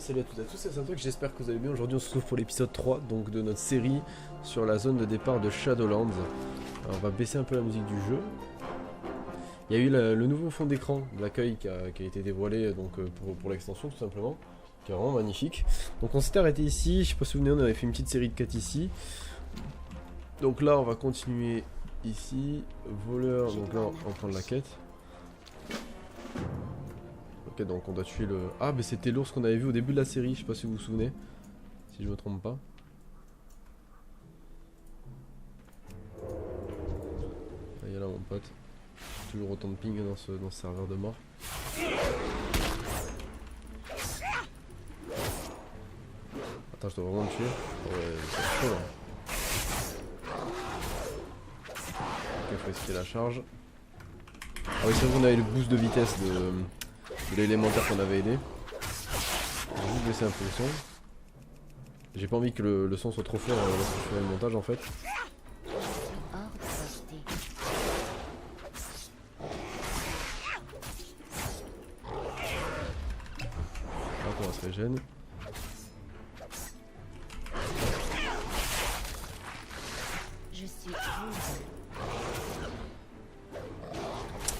salut à toutes et à tous, c'est Santox, j'espère que vous allez bien. Aujourd'hui on se retrouve pour l'épisode 3 donc, de notre série sur la zone de départ de Shadowlands. Alors, on va baisser un peu la musique du jeu. Il y a eu le nouveau fond d'écran de l'accueil qui a été dévoilé donc, pour l'extension tout simplement, qui est vraiment magnifique. Donc on s'était arrêté ici, je sais pas si vous vous souvenez, on avait fait une petite série de quêtes ici. Donc là on va continuer ici, voleur, donc là on prend la quête. Ok, donc on doit tuer le... Ah mais c'était l'ours qu'on avait vu au début de la série, je sais pas si vous vous souvenez, si je me trompe pas. Il y a là mon pote, toujours autant de ping dans ce serveur de mort. Attends, je dois vraiment le tuer. Ouais, c'est chaud là. Ok, faut esquiver la charge. Ah oui, c'est vrai qu'on avait le boost de vitesse de l'élémentaire qu'on avait aidé. Je vais juste baisser un peu le son. J'ai pas envie que le son soit trop fort lorsque je fais le montage en fait. Hop, on va se régène.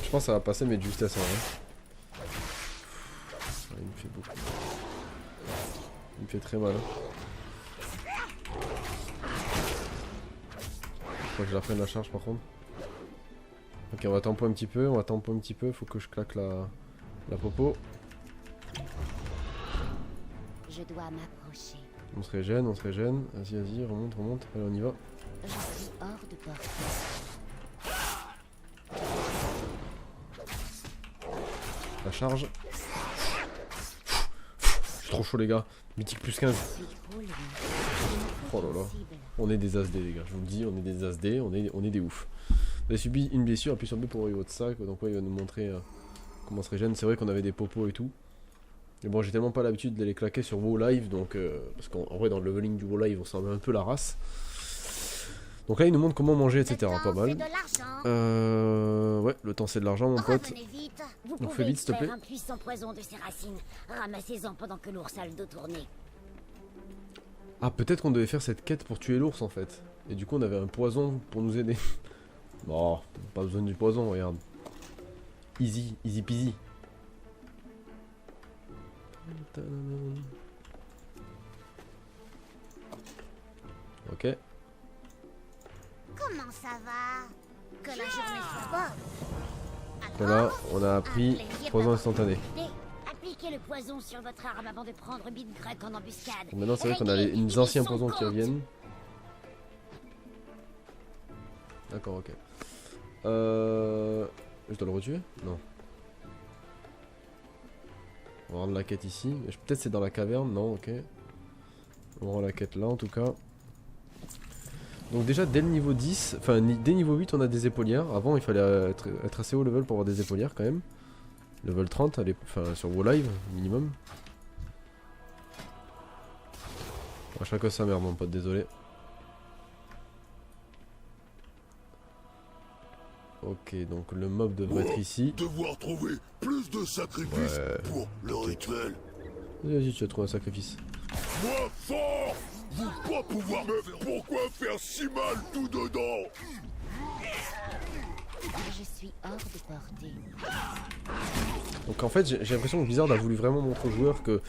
Je pense que ça va passer mais de justesse en vrai. Il me fait beaucoup. Il me fait très mal. Faut que je la prenne la charge par contre. Ok, on va tempo un petit peu, faut que je claque la popo. Je dois m'approcher. On se régène, vas-y, remonte, allez on y va. Je suis hors de portée. La charge. Je suis trop chaud les gars. Mythique plus 15. Oh là là. On est des as-d les gars. Je vous le dis, on est des as-d, on est des ouf. Vous avez subi une blessure, appuyez sur B pour ouvrir votre sac. Donc ouais, il va nous montrer comment on se régène. C'est vrai qu'on avait des popos et tout. Mais bon, j'ai tellement pas l'habitude de les claquer sur WoW Live. Donc, parce qu'en vrai, dans le leveling du WoW Live, on s'en met un peu la race. Donc là, il nous montre comment manger, etc. Pas mal. Ouais, le temps c'est de l'argent, mon pote. Donc fais vite, s'il te plaît. Un puissant poison de ses racines. Ramassez-en pendant que l'ours a le dos tourné. Ah, peut-être qu'on devait faire cette quête pour tuer l'ours en fait. Et du coup, on avait un poison pour nous aider. Bon, pas besoin du poison, regarde. Easy, easy peasy. Ok. Comment ça va? Que la journée soit bonne. Voilà, on a appris poison instantané. Appliquez le poison sur votre arme avant de prendre Bit Grec en embuscade. Donc maintenant, c'est vrai qu'on a les anciens poisons qui reviennent. D'accord, ok. Je dois le retuer? Non. On va rendre la quête ici. Peut-être c'est dans la caverne, non, ok. On rend la quête là en tout cas. Donc déjà dès le niveau 10, enfin dès niveau 8 on a des épaulières. Avant il fallait être assez haut level pour avoir des épaulières quand même. Level 30, enfin sur WoW Live minimum. À chaque fois sa mère mon pote, désolé. Ok, donc le mob devrait être ici. Devoir trouver plus de sacrifices pour le rituel. Vas-y, tu as trouvé un sacrifice. Moi fort, vous pas pouvoir me faire. Pourquoi faire si mal tout dedans? Je suis hors de portée. Donc en fait j'ai l'impression que Blizzard a voulu vraiment montrer aux joueurs que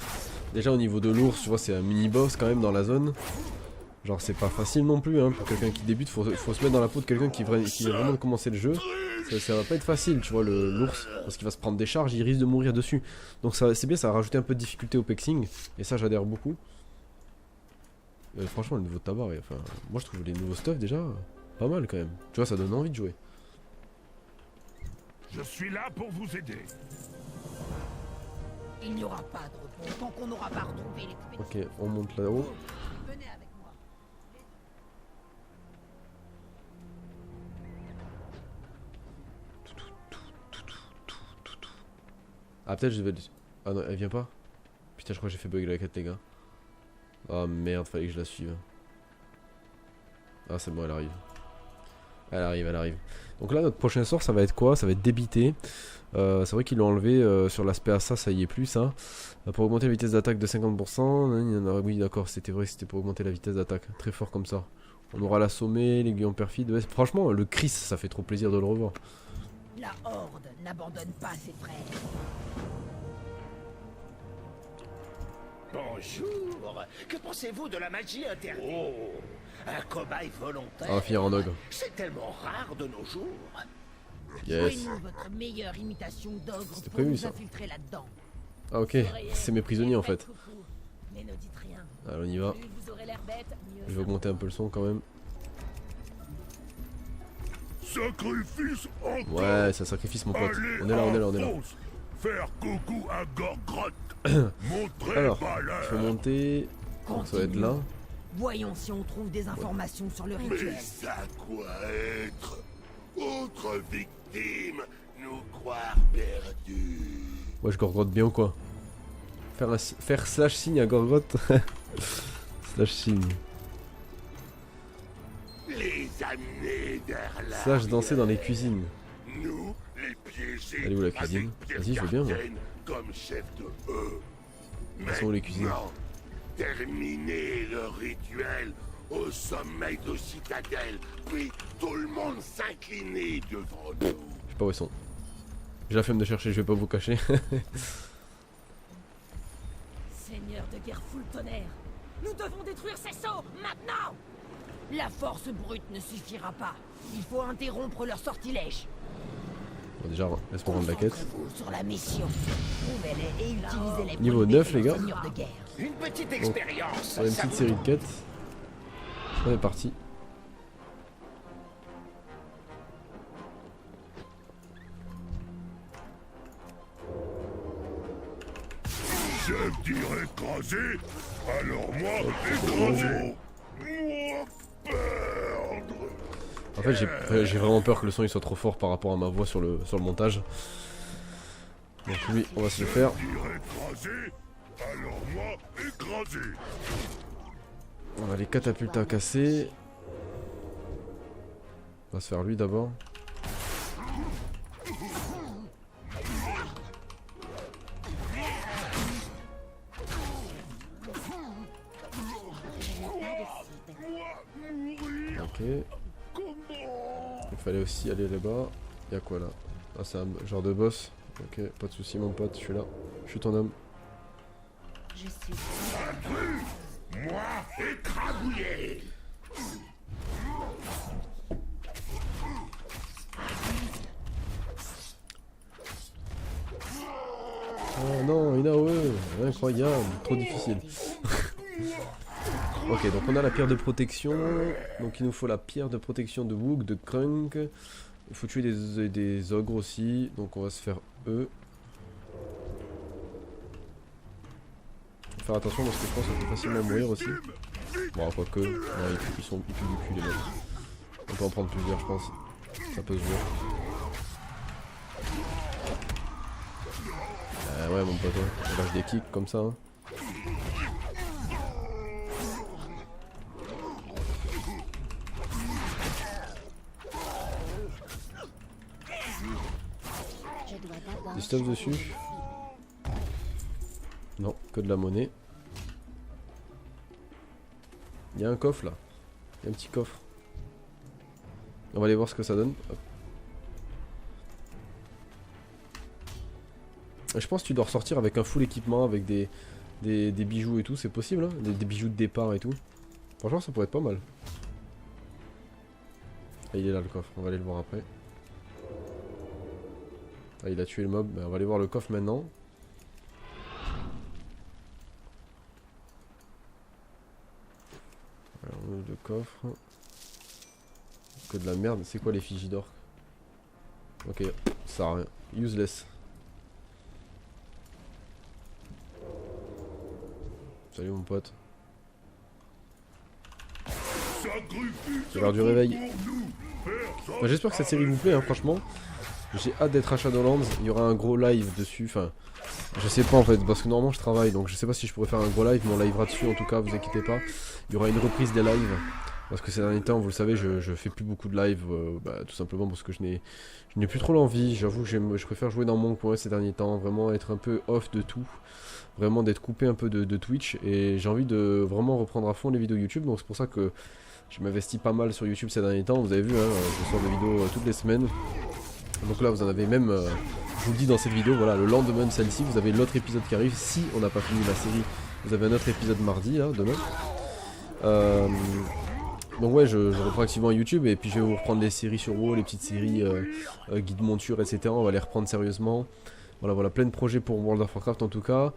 déjà au niveau de l'ours, tu vois, c'est un mini boss quand même dans la zone. Genre c'est pas facile non plus hein, pour quelqu'un qui débute, faut se mettre dans la peau de quelqu'un qui vient vraiment de commencer le jeu. Ça va pas être facile, tu vois, l'ours, parce qu'il va se prendre des charges, il risque de mourir dessus. Donc c'est bien, ça va rajouter un peu de difficulté au pexing, et ça j'adhère beaucoup. Franchement le nouveau tabac, enfin, moi je trouve les nouveaux stuff déjà pas mal quand même. Tu vois, ça donne envie de jouer. Je suis là pour vous aider. Il n'y aura pas de repos tant qu'on n'aura pas retrouvé l'expédition. Ok, on monte là-haut. Venez avec moi. Ah peut-être je vais... Ah non, elle vient pas. Putain, je crois que j'ai fait bug la quête les gars. Ah merde, fallait que je la suive. Ah c'est bon, elle arrive. Elle arrive, elle arrive. Donc là, notre prochain sort, ça va être quoi? Ça va être débité. C'est vrai qu'ils l'ont enlevé sur l'aspect assas, ça y est plus ça. Pour augmenter la vitesse d'attaque de 50%. Oui, d'accord, c'était vrai, c'était pour augmenter la vitesse d'attaque. Très fort comme ça. On aura l'assommé, l'aiguillon perfide. Ouais, franchement, le Chris, ça fait trop plaisir de le revoir. La Horde n'abandonne pas ses frères. Bonjour. Que pensez-vous de la magie interdite? Oh, un cobaye volontaire. Ça va finir en ogre. C'est tellement rare de nos jours. Yes. Jouez-nous votre meilleure imitation d'ogre C'était pour prévu, nous ça. infiltrer là-dedans. Ah ok, c'est mes prisonniers en fait. Mais ne dites rien. Allez, on y va. Plus vous aurez l'air bête, mieux Je vais ça augmenter un peu le son quand même. Sacrifice encore. Ouais, ça sacrifice mon pote. Allez, On est là, on est là, on est là. avance. Faire coucou à Gorgrotte. Montrez Alors, valeur. il faut monter. Donc ça va être là. Voyons si on trouve des informations sur le rituel. Mais ça quoi être? Autre victime, nous croire perdus. Ouais, je gorgrotte bien ou quoi? Faire slash signe à gorgrotte. Slash signe. Les amener vers la. Slash danser dans les cuisines. Nous, les piéger. Elle est où la cuisine? avec Vas-y, je veux bien, moi. Pierre comme chef de eux. Elles sont où les cuisines? Maintenant, terminer le rituel au sommet de Citadelle, puis tout le monde s'incliner devant nous. Je sais pas où ils sont. J'ai la flemme de chercher, je vais pas vous cacher. Seigneur de guerre full tonnerre, nous devons détruire ces sceaux, maintenant! La force brute ne suffira pas. Il faut interrompre leur sortilège. Bon, déjà, laisse-moi rendre la quête. Concentrez-vous sur la mission. Trouvez-les et utilisez-les pour Niveau libérer 9, les leur gars. seigneur de guerre. Une petite expérience. On a une ça petite vous série de quêtes. On est parti. Chef dirait écraser, alors moi écraser. Moi perdre. En fait, j'ai vraiment peur que le son il soit trop fort par rapport à ma voix sur le montage. Donc lui, on va se le faire. Chef dirait écraser, alors moi écraser. On a les catapultes à casser. On va se faire lui d'abord. Ok. Il fallait aussi aller là-bas. Y'a quoi là? Ah, c'est un genre de boss. Ok, pas de soucis mon pote, je suis là. Je suis ton homme. Je suis... Moi écrabouillé. Oh non, Inaoe, incroyable, trop difficile. Ok, donc on a la pierre de protection. Donc il nous faut la pierre de protection de Wook, de Krunk. Il faut tuer des ogres aussi. Donc on va se faire eux. Faut faire attention parce que je pense qu'on peut facilement mourir aussi. Bon, quoique, non, ils puent du cul les mecs. On peut en prendre plusieurs, je pense. Ça peut se voir. Ouais, mon pote, ouais. On lâche des kicks comme ça. Hein. Je dois d'abord... Du stuff dessus. Non, que de la monnaie. Il y a un coffre là. Il y a un petit coffre. On va aller voir ce que ça donne. Hop. Je pense que tu dois ressortir avec un full équipement, avec des bijoux et tout. C'est possible, hein, des bijoux de départ et tout. Franchement, ça pourrait être pas mal. Ah, il est là le coffre, on va aller le voir après. Ah, il a tué le mob, mais on va aller voir le coffre maintenant. Alors, on ouvre le coffre. Que de la merde, c'est quoi l'effigie d'or? Ok, ça sert à rien. Useless. Salut mon pote. C'est l'heure du réveil. Bah, j'espère que cette série vous plaît, hein, franchement. J'ai hâte d'être à Shadowlands. Il y aura un gros live dessus. Enfin, je sais pas en fait, parce que normalement je travaille. Donc je sais pas si je pourrais faire un gros live, mais on livera dessus en tout cas, vous inquiétez pas. Il y aura une reprise des lives Parce que ces derniers temps, vous le savez, je fais plus beaucoup de live, tout simplement parce que je n'ai plus trop l'envie. J'avoue que je préfère jouer dans mon coin ces derniers temps, vraiment être un peu off de tout. Vraiment d'être coupé un peu de Twitch. Et j'ai envie de vraiment reprendre à fond les vidéos YouTube. Donc c'est pour ça que je m'investis pas mal sur YouTube ces derniers temps. Vous avez vu, hein, je sors des vidéos toutes les semaines. Donc là, vous en avez même, je vous le dis dans cette vidéo, voilà, le lendemain de celle-ci, vous avez l'autre épisode qui arrive. Si on n'a pas fini la série, vous avez un autre épisode mardi, là, demain. Donc ouais, je reprends activement YouTube et puis je vais vous reprendre les séries sur WoW, les petites séries guide monture, etc. On va les reprendre sérieusement. Voilà, plein de projets pour World of Warcraft en tout cas.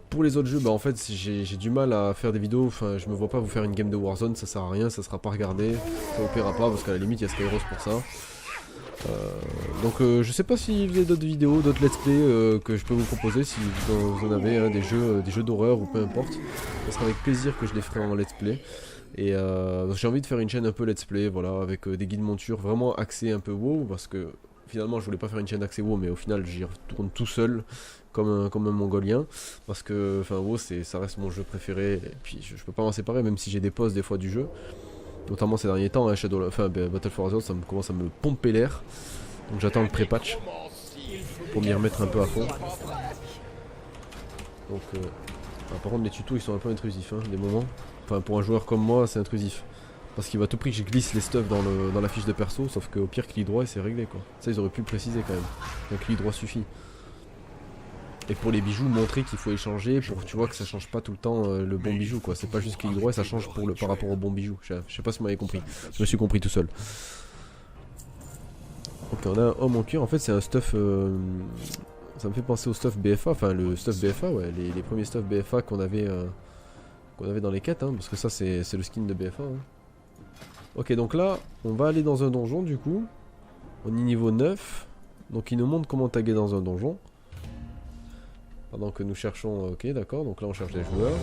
Pour les autres jeux, bah en fait j'ai du mal à faire des vidéos, enfin je me vois pas vous faire une game de Warzone, ça sert à rien, ça sera pas regardé, ça opérera pas parce qu'à la limite il y a Skyros pour ça. Donc je sais pas si vous avez d'autres vidéos, d'autres let's play que je peux vous proposer, si vous en avez, hein, des jeux d'horreur ou peu importe. Ça sera avec plaisir que je les ferai en let's play. Et j'ai envie de faire une chaîne un peu let's play, voilà, avec des guides monture vraiment axés un peu WoW, parce que finalement je voulais pas faire une chaîne axée WoW, mais au final j'y retourne tout seul, comme un mongolien, parce que enfin WoW ça reste mon jeu préféré, et puis je peux pas m'en séparer, même si j'ai des pauses des fois du jeu, notamment ces derniers temps, hein, Battle for Azeroth, ça commence à me pomper l'air, donc j'attends le pré-patch, pour m'y remettre un peu à fond. Donc par contre les tutos ils sont un peu intrusifs, hein, des moments. Enfin pour un joueur comme moi c'est intrusif. Parce qu'il va à tout prix que je glisse les stuffs dans la fiche de perso, sauf qu'au pire clic droit et c'est réglé quoi. Ça ils auraient pu le préciser quand même. Un clic droit suffit. Et pour les bijoux, montrer qu'il faut échanger pour que tu vois que ça change pas tout le temps le bon bijou quoi. C'est pas juste clic droit et ça change par rapport au bon bijou. Je sais pas si vous m'avez compris. Je me suis compris tout seul. Ok, on a un homme en cuir, en fait c'est un stuff... ça me fait penser au stuff BFA, enfin le stuff BFA, ouais, les premiers stuff BFA qu'on avait dans les quêtes, hein, parce que ça c'est le skin de BFA. Hein. Ok, donc là, on va aller dans un donjon du coup. On est niveau 9. Donc il nous montre comment taguer dans un donjon. Pendant que nous cherchons... Ok, d'accord, donc là on cherche les joueurs.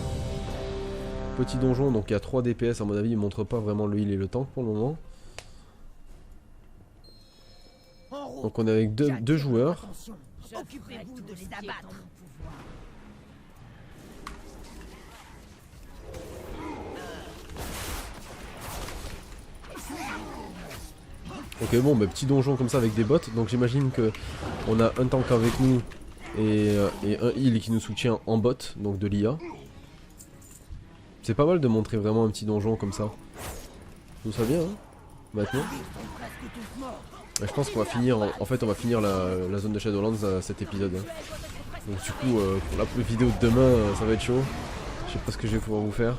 Petit donjon, donc il y a 3 DPS, à mon avis, il montre pas vraiment le heal et le tank pour le moment. Donc on est avec deux joueurs. Occupez-vous de les abattre. Ok, bon, bah, petit donjon comme ça avec des bots. Donc j'imagine que on a un tank avec nous et un heal qui nous soutient en bot, donc de l'IA. C'est pas mal de montrer vraiment un petit donjon comme ça. Tout ça bien, hein, maintenant. Bah, je pense qu'on va finir, en fait on va finir la zone de Shadowlands à cet épisode. Hein. Donc du coup, pour la vidéo de demain, ça va être chaud. Je sais pas ce que je vais pouvoir vous faire.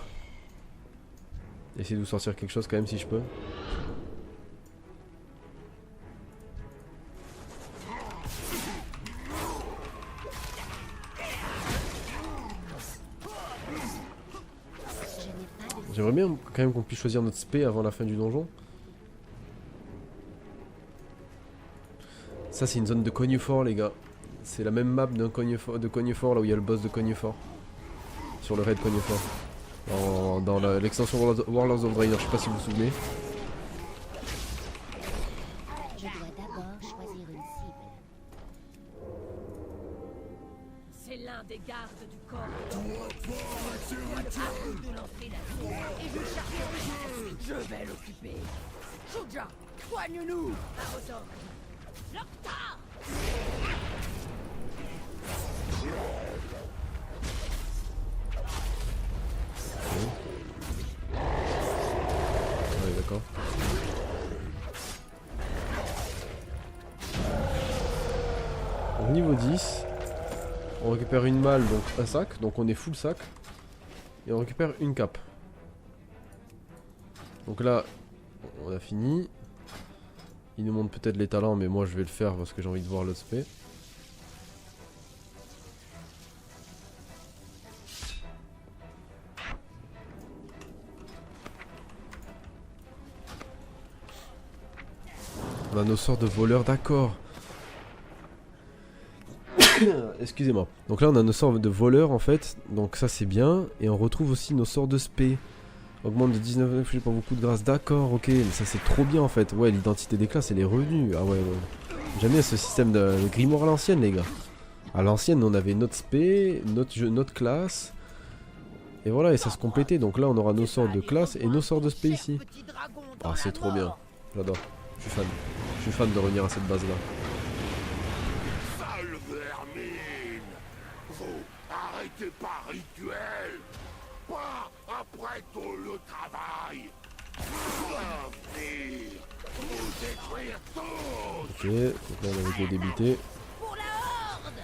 Essayer de vous sortir quelque chose quand même si je peux. J'aimerais bien quand même qu'on puisse choisir notre spé avant la fin du donjon. Ça c'est une zone de Cognefort les gars. C'est la même map de Cognefort là où il y a le boss de Cognefort. Sur le raid Cognefort. Dans l'extension Warlords of Draenor, je sais pas si vous vous souvenez. Je dois d'abord choisir une cible. C'est l'un des gardes du corps. À vous de lancer la tour et je chercherai la suite. Je vais l'occuper. Shuja, soigne-nous. Arrosan. Loctar. Ouais, d'accord. Donc, niveau 10, on récupère une malle, donc un sac, donc on est full sac. Et on récupère une cape. Donc là, on a fini. Il nous montre peut-être les talents, mais moi je vais le faire parce que j'ai envie de voir l'autre spé. On a nos sorts de voleurs, d'accord. Excusez-moi. Donc là on a nos sorts de voleurs en fait. Donc ça c'est bien. Et on retrouve aussi nos sorts de spé. Augmente de 19, j'ai pas beaucoup de grâce. D'accord, ok. Mais ça c'est trop bien en fait. Ouais, l'identité des classes elle est revenue. Ah ouais, ouais. J'aime bien ce système de grimoire à l'ancienne les gars. À l'ancienne on avait notre spé, notre classe. Et voilà, et ça se complétait. Donc là, on aura nos sorts de classe et nos sorts de spé ici. Ah, c'est trop bien. J'adore. Je suis fan. Je suis fan de revenir à cette base-là. Sale vermine! Vous arrêtez pas rituel! Pas après tout le travail! Revenir! Vous détruire tous! Ok, donc là, on avait déjà débuté. Pour la horde!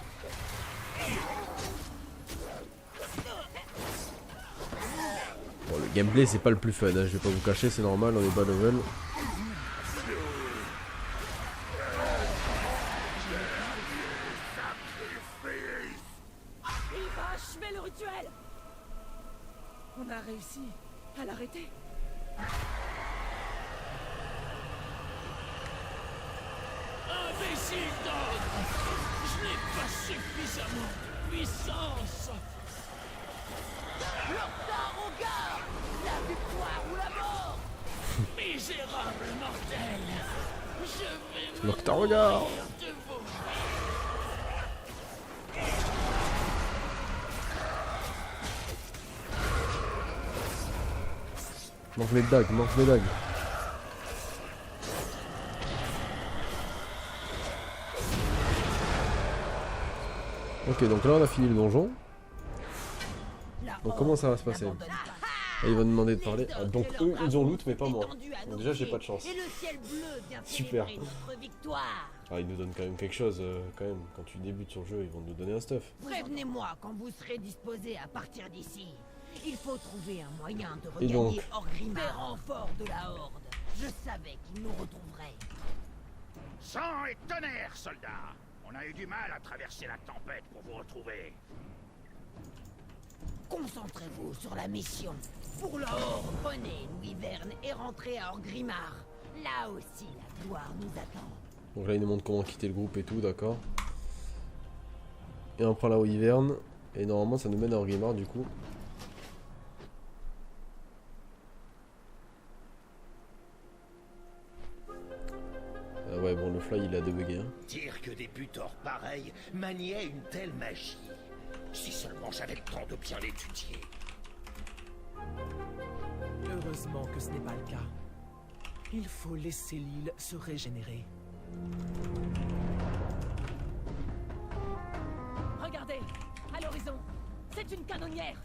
Bon, le gameplay, c'est pas le plus fun, hein. Je vais pas vous cacher, c'est normal, on est bas level. Il va achever le rituel. On a réussi à l'arrêter. Imbécile d'ordre! Je n'ai pas suffisamment de puissance! L'Ordre au gars. La victoire ou la mort. Misérable mortel! Je vais L'Octa, regarde! mourir de vous! Manque les dagues, manque les dagues. Ok, donc là on a fini le donjon. Donc comment ça va se passer? Ah, il va nous demander de parler. Ah, donc eux ils ont loot mais pas moi. Donc déjà j'ai pas de chance. Et le ciel bleu vient Super. célébrer notre victoire. Ah, ils nous donnent quand même quelque chose, quand même. Quand tu débutes sur le jeu, ils vont nous donner un stuff. Prévenez-moi quand vous serez disposé à partir d'ici. Il faut trouver un moyen de Et regagner donc Orgrimmar, renfort de la Horde. Je savais qu'il nous retrouverait. Sang et tonnerre, soldats! On a eu du mal à traverser la tempête pour vous retrouver. Concentrez-vous sur la mission. Pour la Horde, prenez Louis Verne et rentrez à Orgrimmar. Là aussi, la gloire nous attend. Donc là il nous montre comment quitter le groupe et tout, d'accord. Et on prend la Wyvern. Et normalement ça nous mène à Orgrimmar du coup. Ah ouais bon le fly il a débugué hein. Dire que des butors pareils maniaient une telle magie. Si seulement j'avais le temps de bien l'étudier. Heureusement que ce n'est pas le cas. Il faut laisser l'île se régénérer. Regardez, à l'horizon, c'est une canonnière.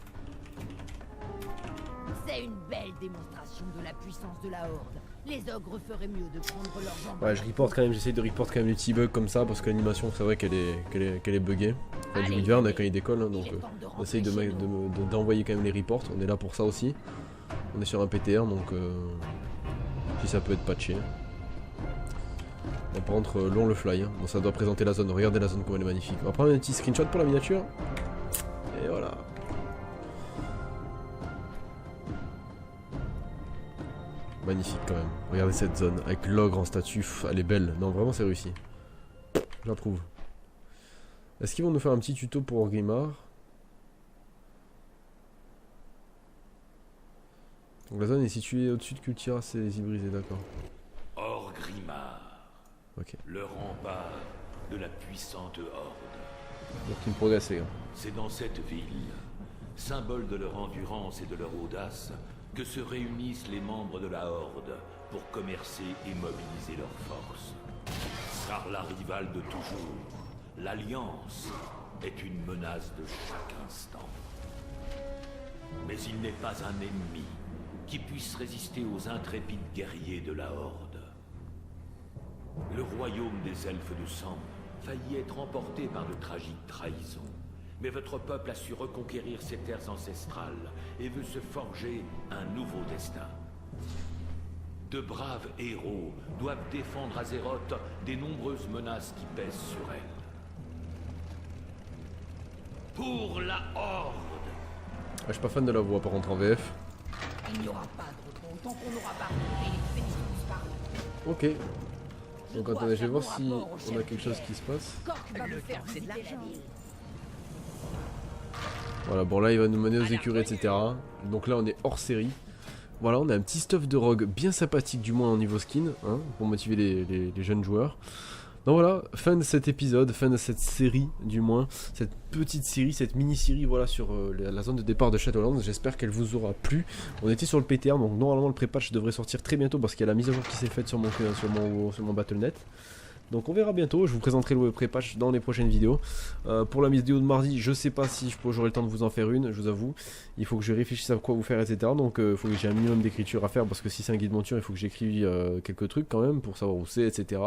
C'est une belle démonstration de la puissance de la Horde. Les ogres feraient mieux de prendre leurs jambes. Ouais je reporte quand même, j'essaye de report quand même les petits bugs comme ça parce que l'animation c'est vrai qu'elle est buggée. Enfin du Wyvern quand il décolle hein, donc on essaye d'envoyer quand même les reports, on est là pour ça aussi. On est sur un PTR donc si ça peut être patché. Bon, par contre long le fly, hein. Bon ça doit présenter la zone, regardez la zone comme elle est magnifique. On va prendre un petit screenshot pour la miniature. Et voilà. Magnifique quand même. Regardez cette zone avec l'ogre en statue, elle est belle. Non vraiment c'est réussi. J'approuve. Est-ce qu'ils vont nous faire un petit tuto pour Orgrimmar? Donc la zone est située au-dessus de Kultira, c'est les brisés, d'accord. Orgrimmar, Ok. le rempart de la puissante horde. Donc tu me progresses les gars. C'est dans cette ville, symbole de leur endurance et de leur audace, que se réunissent les membres de la horde pour commercer et mobiliser leurs forces. Car la rivale de toujours, l'Alliance, est une menace de chaque instant. Mais il n'est pas un ennemi qui puisse résister aux intrépides guerriers de la Horde. Le royaume des elfes de sang faillit être emporté par de tragiques trahisons. Mais votre peuple a su reconquérir ses terres ancestrales et veut se forger un nouveau destin. De braves héros doivent défendre Azeroth des nombreuses menaces qui pèsent sur elle. Pour la Horde! Ah, je suis pas fan de la voix par contre en VF. Il n'y aura pas de repos tant qu'on n'aura pas retrouvé les Phénix par là. Ok. Donc attendez, je vais voir si on a quelque chose qui se passe. Cork va vous faire visiter la ville. Voilà, bon là il va nous mener aux écuries, etc. Donc là on est hors série. Voilà, on a un petit stuff de rogue bien sympathique, du moins au niveau skin, hein, pour motiver les jeunes joueurs. Donc voilà, fin de cet épisode, fin de cette série du moins, cette petite série, cette mini-série voilà sur la zone de départ de Shadowlands. J'espère qu'elle vous aura plu. On était sur le PTR, donc normalement le pré-patch devrait sortir très bientôt parce qu'il y a la mise à jour qui s'est faite sur mon Battle.net. Donc on verra bientôt, je vous présenterai le pré-patch dans les prochaines vidéos. Pour la vidéo de mardi, je sais pas si j'aurai le temps de vous en faire une, je vous avoue. Il faut que je réfléchisse à quoi vous faire, etc. Donc il faut que j'ai un minimum d'écriture à faire parce que si c'est un guide monture, il faut que j'écrive quelques trucs quand même pour savoir où c'est, etc.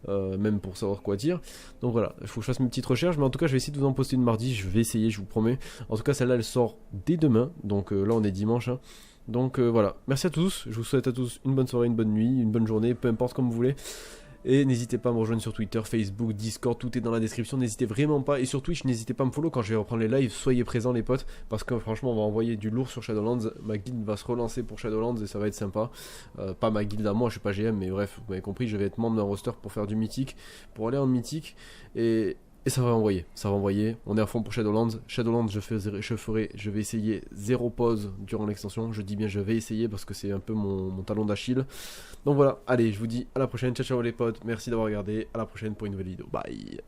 Même pour savoir quoi dire. Donc voilà, il faut que je fasse mes petites recherches, mais en tout cas je vais essayer de vous en poster une mardi, je vais essayer, je vous promets. En tout cas celle-là elle sort dès demain, donc là on est dimanche. Hein. Donc voilà, merci à tous, je vous souhaite à tous une bonne soirée, une bonne nuit, une bonne journée, peu importe comme vous voulez. Et n'hésitez pas à me rejoindre sur Twitter, Facebook, Discord, tout est dans la description, n'hésitez vraiment pas. Et sur Twitch, n'hésitez pas à me follow quand je vais reprendre les lives, soyez présents les potes, parce que franchement on va envoyer du lourd sur Shadowlands. Ma guilde va se relancer pour Shadowlands et ça va être sympa. Pas ma guilde à moi, je suis pas GM, mais bref, vous m'avez compris, je vais être membre d'un roster pour faire du mythique, pour aller en mythique. Et ça va envoyer, on est à fond pour Shadowlands. Shadowlands, je vais essayer 0 pause durant l'extension. Je dis bien je vais essayer parce que c'est un peu mon talon d'Achille. Donc voilà, allez, je vous dis à la prochaine, ciao ciao les potes, merci d'avoir regardé, à la prochaine pour une nouvelle vidéo, bye.